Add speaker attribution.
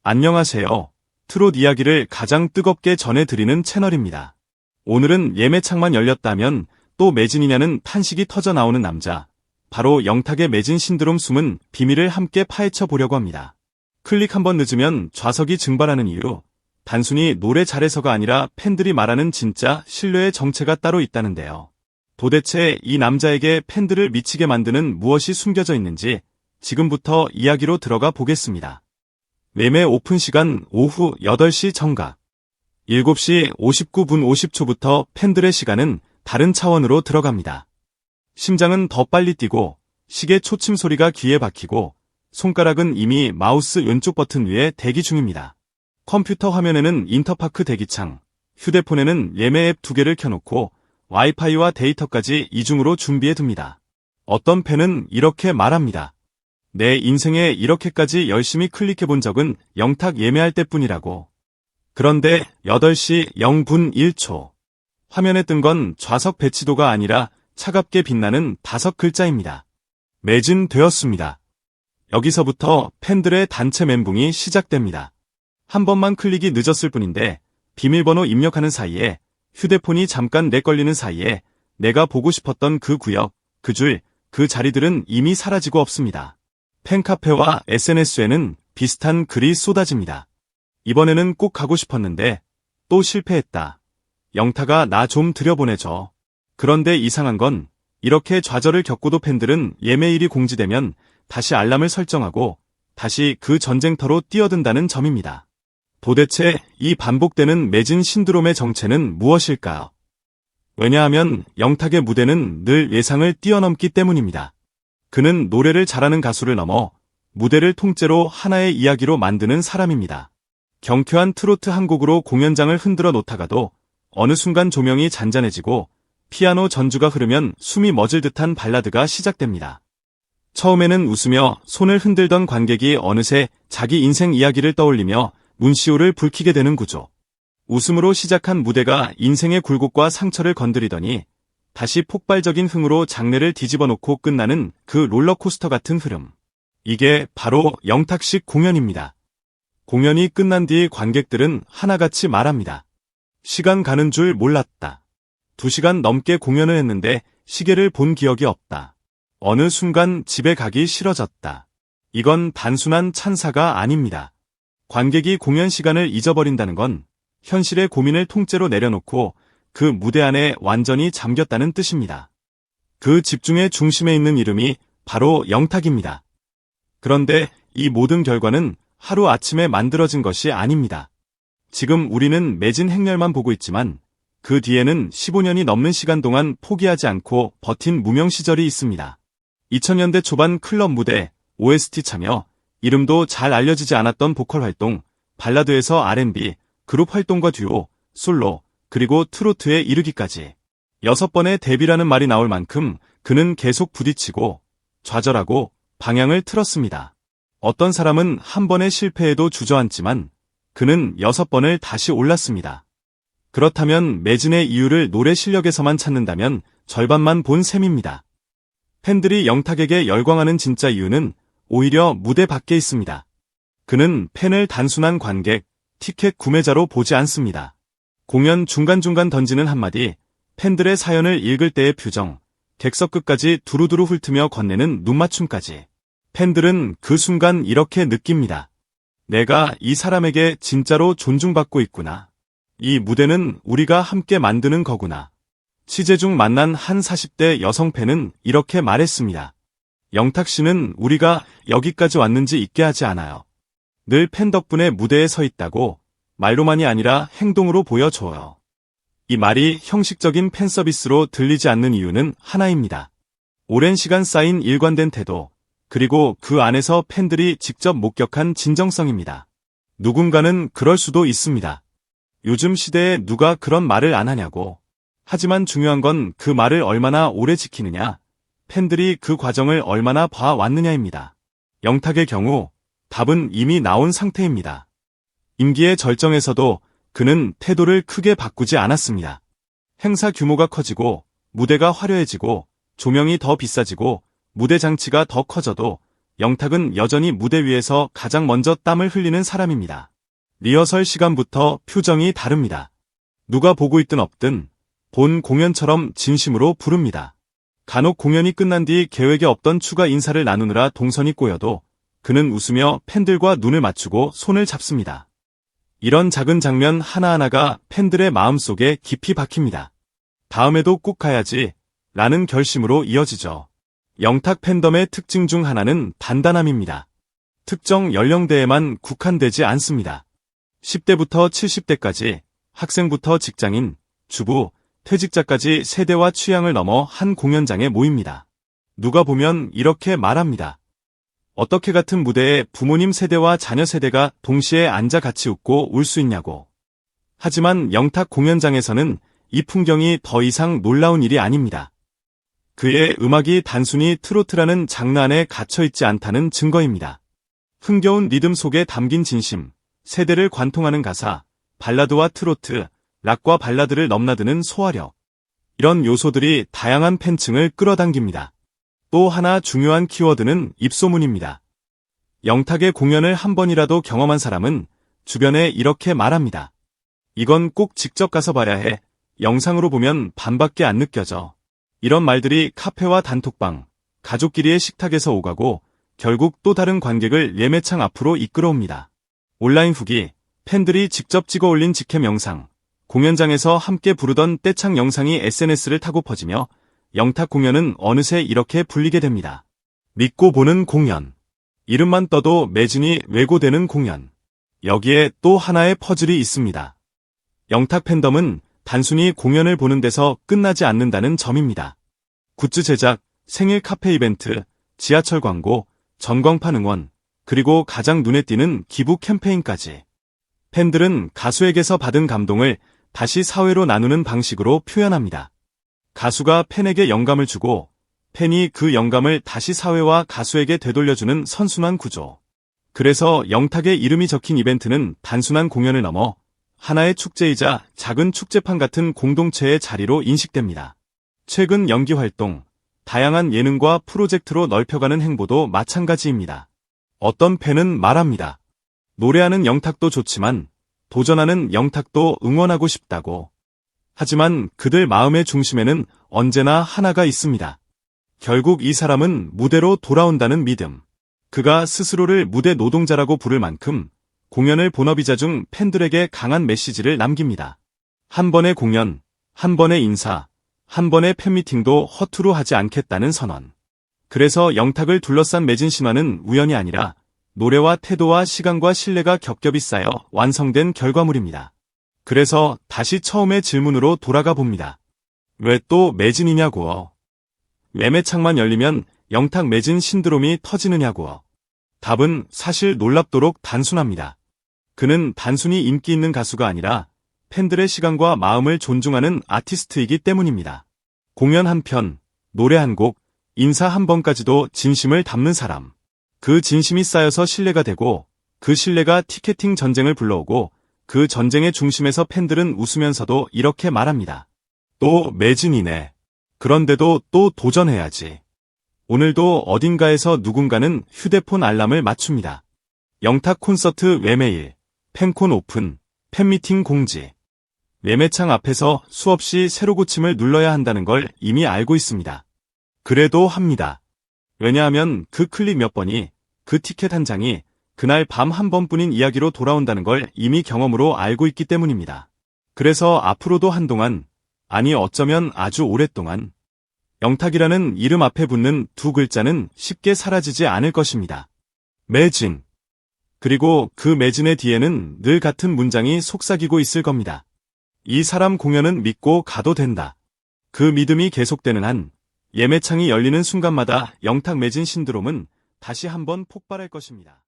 Speaker 1: 안녕하세요. 트롯 이야기를 가장 뜨겁게 전해드리는 채널입니다. 오늘은 예매창만 열렸다면 또 매진이냐는 탄식이 터져 나오는 남자. 바로 영탁의 매진 신드롬 숨은 비밀을 함께 파헤쳐 보려고 합니다. 클릭 한번 늦으면 좌석이 증발하는 이유. 단순히 노래 잘해서가 아니라 팬들이 말하는 진짜 신뢰의 정체가 따로 있다는데요. 도대체 이 남자에게 팬들을 미치게 만드는 무엇이 숨겨져 있는지 지금부터 이야기로 들어가 보겠습니다. 매매 오픈 시간 오후 8시 정각. 7시 59분 50초부터 팬들의 시간은 다른 차원으로 들어갑니다. 심장은 더 빨리 뛰고 시계 초침 소리가 귀에 박히고 손가락은 이미 마우스 왼쪽 버튼 위에 대기 중입니다. 컴퓨터 화면에는 인터파크 대기창, 휴대폰에는 예매 앱 2개를 켜놓고 와이파이와 데이터까지 이중으로 준비해둡니다. 어떤 팬은 이렇게 말합니다. 내 인생에 이렇게까지 열심히 클릭해본 적은 영탁 예매할 때뿐이라고. 그런데 8시 0분 1초. 화면에 뜬 건 좌석 배치도가 아니라 차갑게 빛나는 5글자입니다. 매진되었습니다. 여기서부터 팬들의 단체 멘붕이 시작됩니다. 한 번만 클릭이 늦었을 뿐인데 비밀번호 입력하는 사이에 휴대폰이 잠깐 렉 걸리는 사이에 내가 보고 싶었던 그 구역, 그 줄, 그 자리들은 이미 사라지고 없습니다. 팬카페와 SNS에는 비슷한 글이 쏟아집니다. 이번에는 꼭 가고 싶었는데 또 실패했다. 영탁아 나 좀 들여보내줘. 그런데 이상한 건 이렇게 좌절을 겪고도 팬들은 예매일이 공지되면 다시 알람을 설정하고 다시 그 전쟁터로 뛰어든다는 점입니다. 도대체 이 반복되는 매진 신드롬의 정체는 무엇일까요? 왜냐하면 영탁의 무대는 늘 예상을 뛰어넘기 때문입니다. 그는 노래를 잘하는 가수를 넘어 무대를 통째로 하나의 이야기로 만드는 사람입니다. 경쾌한 트로트 한 곡으로 공연장을 흔들어 놓다가도 어느 순간 조명이 잔잔해지고 피아노 전주가 흐르면 숨이 멎을 듯한 발라드가 시작됩니다. 처음에는 웃으며 손을 흔들던 관객이 어느새 자기 인생 이야기를 떠올리며 눈시울을 붉히게 되는 구조. 웃음으로 시작한 무대가 인생의 굴곡과 상처를 건드리더니 다시 폭발적인 흥으로 장르를 뒤집어 놓고 끝나는 그 롤러코스터 같은 흐름. 이게 바로 영탁식 공연입니다. 공연이 끝난 뒤 관객들은 하나같이 말합니다. 시간 가는 줄 몰랐다. 2시간 넘게 공연을 했는데 시계를 본 기억이 없다. 어느 순간 집에 가기 싫어졌다. 이건 단순한 찬사가 아닙니다. 관객이 공연 시간을 잊어버린다는 건 현실의 고민을 통째로 내려놓고 그 무대 안에 완전히 잠겼다는 뜻입니다. 그 집중의 중심에 있는 이름이 바로 영탁입니다. 그런데 이 모든 결과는 하루아침에 만들어진 것이 아닙니다. 지금 우리는 매진 행렬만 보고 있지만 그 뒤에는 15년이 넘는 시간 동안 포기하지 않고 버틴 무명 시절이 있습니다. 2000년대 초반 클럽 무대, OST 참여, 이름도 잘 알려지지 않았던 보컬 활동, 발라드에서 R&B, 그룹 활동과 듀오, 솔로, 그리고 트로트에 이르기까지 6번의 데뷔라는 말이 나올 만큼 그는 계속 부딪히고 좌절하고 방향을 틀었습니다. 어떤 사람은 한 번의 실패에도 주저앉지만 그는 6번을 다시 올랐습니다. 그렇다면 매진의 이유를 노래 실력에서만 찾는다면 절반만 본 셈입니다. 팬들이 영탁에게 열광하는 진짜 이유는 오히려 무대 밖에 있습니다. 그는 팬을 단순한 관객, 티켓 구매자로 보지 않습니다. 공연 중간중간 던지는 한마디, 팬들의 사연을 읽을 때의 표정, 객석 끝까지 두루두루 훑으며 건네는 눈맞춤까지. 팬들은 그 순간 이렇게 느낍니다. 내가 이 사람에게 진짜로 존중받고 있구나. 이 무대는 우리가 함께 만드는 거구나. 취재 중 만난 한 40대 여성 팬은 이렇게 말했습니다. 영탁 씨는 우리가 여기까지 왔는지 잊게 하지 않아요. 늘 팬 덕분에 무대에 서 있다고 말로만이 아니라 행동으로 보여줘요. 이 말이 형식적인 팬 서비스로 들리지 않는 이유는 하나입니다. 오랜 시간 쌓인 일관된 태도, 그리고 그 안에서 팬들이 직접 목격한 진정성입니다. 누군가는 그럴 수도 있습니다. 요즘 시대에 누가 그런 말을 안 하냐고. 하지만 중요한 건 그 말을 얼마나 오래 지키느냐, 팬들이 그 과정을 얼마나 봐왔느냐입니다. 영탁의 경우 답은 이미 나온 상태입니다. 임기의 절정에서도 그는 태도를 크게 바꾸지 않았습니다. 행사 규모가 커지고 무대가 화려해지고 조명이 더 비싸지고 무대 장치가 더 커져도 영탁은 여전히 무대 위에서 가장 먼저 땀을 흘리는 사람입니다. 리허설 시간부터 표정이 다릅니다. 누가 보고 있든 없든 본 공연처럼 진심으로 부릅니다. 간혹 공연이 끝난 뒤 계획에 없던 추가 인사를 나누느라 동선이 꼬여도 그는 웃으며 팬들과 눈을 맞추고 손을 잡습니다. 이런 작은 장면 하나하나가 팬들의 마음속에 깊이 박힙니다. 다음에도 꼭 가야지 라는 결심으로 이어지죠. 영탁 팬덤의 특징 중 하나는 단단함입니다. 특정 연령대에만 국한되지 않습니다. 10대부터 70대까지, 학생부터 직장인, 주부, 퇴직자까지 세대와 취향을 넘어 한 공연장에 모입니다. 누가 보면 이렇게 말합니다. 어떻게 같은 무대에 부모님 세대와 자녀 세대가 동시에 앉아 같이 웃고 울 수 있냐고. 하지만 영탁 공연장에서는 이 풍경이 더 이상 놀라운 일이 아닙니다. 그의 음악이 단순히 트로트라는 장르 안에 갇혀있지 않다는 증거입니다. 흥겨운 리듬 속에 담긴 진심, 세대를 관통하는 가사, 발라드와 트로트, 락과 발라드를 넘나드는 소화력. 이런 요소들이 다양한 팬층을 끌어당깁니다. 또 하나 중요한 키워드는 입소문입니다. 영탁의 공연을 한 번이라도 경험한 사람은 주변에 이렇게 말합니다. 이건 꼭 직접 가서 봐야 해. 영상으로 보면 반밖에 안 느껴져. 이런 말들이 카페와 단톡방, 가족끼리의 식탁에서 오가고 결국 또 다른 관객을 예매창 앞으로 이끌어옵니다. 온라인 후기, 팬들이 직접 찍어 올린 직캠 영상, 공연장에서 함께 부르던 떼창 영상이 SNS를 타고 퍼지며 영탁 공연은 어느새 이렇게 불리게 됩니다. 믿고 보는 공연. 이름만 떠도 매진이 왜고되는 공연. 여기에 또 하나의 퍼즐이 있습니다. 영탁 팬덤은 단순히 공연을 보는 데서 끝나지 않는다는 점입니다. 굿즈 제작, 생일 카페 이벤트, 지하철 광고, 전광판 응원, 그리고 가장 눈에 띄는 기부 캠페인까지. 팬들은 가수에게서 받은 감동을 다시 사회로 나누는 방식으로 표현합니다. 가수가 팬에게 영감을 주고 팬이 그 영감을 다시 사회와 가수에게 되돌려주는 선순환 구조. 그래서 영탁의 이름이 적힌 이벤트는 단순한 공연을 넘어 하나의 축제이자 작은 축제판 같은 공동체의 자리로 인식됩니다. 최근 연기 활동, 다양한 예능과 프로젝트로 넓혀가는 행보도 마찬가지입니다. 어떤 팬은 말합니다. 노래하는 영탁도 좋지만 도전하는 영탁도 응원하고 싶다고. 하지만 그들 마음의 중심에는 언제나 하나가 있습니다. 결국 이 사람은 무대로 돌아온다는 믿음. 그가 스스로를 무대 노동자라고 부를 만큼 공연을 본업이자 중 팬들에게 강한 메시지를 남깁니다. 한 번의 공연, 한 번의 인사, 한 번의 팬미팅도 허투루 하지 않겠다는 선언. 그래서 영탁을 둘러싼 매진 신화는 우연이 아니라 노래와 태도와 시간과 신뢰가 겹겹이 쌓여 완성된 결과물입니다. 그래서 다시 처음의 질문으로 돌아가 봅니다. 왜 또 매진이냐고요. 예매창만 열리면 영탁 매진 신드롬이 터지느냐고요. 답은 사실 놀랍도록 단순합니다. 그는 단순히 인기 있는 가수가 아니라 팬들의 시간과 마음을 존중하는 아티스트이기 때문입니다. 공연 한 편, 노래 한 곡, 인사 한 번까지도 진심을 담는 사람. 그 진심이 쌓여서 신뢰가 되고 그 신뢰가 티켓팅 전쟁을 불러오고 그 전쟁의 중심에서 팬들은 웃으면서도 이렇게 말합니다. 또 매진이네. 그런데도 또 도전해야지. 오늘도 어딘가에서 누군가는 휴대폰 알람을 맞춥니다. 영탁 콘서트 외메일, 팬콘 오픈, 팬미팅 공지. 예매창 앞에서 수없이 새로 고침을 눌러야 한다는 걸 이미 알고 있습니다. 그래도 합니다. 왜냐하면 그 클릭 몇 번이, 그 티켓 한 장이 그날 밤 한 번뿐인 이야기로 돌아온다는 걸 이미 경험으로 알고 있기 때문입니다. 그래서 앞으로도 한동안, 아니 어쩌면 아주 오랫동안 영탁이라는 이름 앞에 붙는 두 글자는 쉽게 사라지지 않을 것입니다. 매진. 그리고 그 매진의 뒤에는 늘 같은 문장이 속삭이고 있을 겁니다. 이 사람 공연은 믿고 가도 된다. 그 믿음이 계속되는 한 예매창이 열리는 순간마다 영탁 매진 신드롬은 다시 한번 폭발할 것입니다.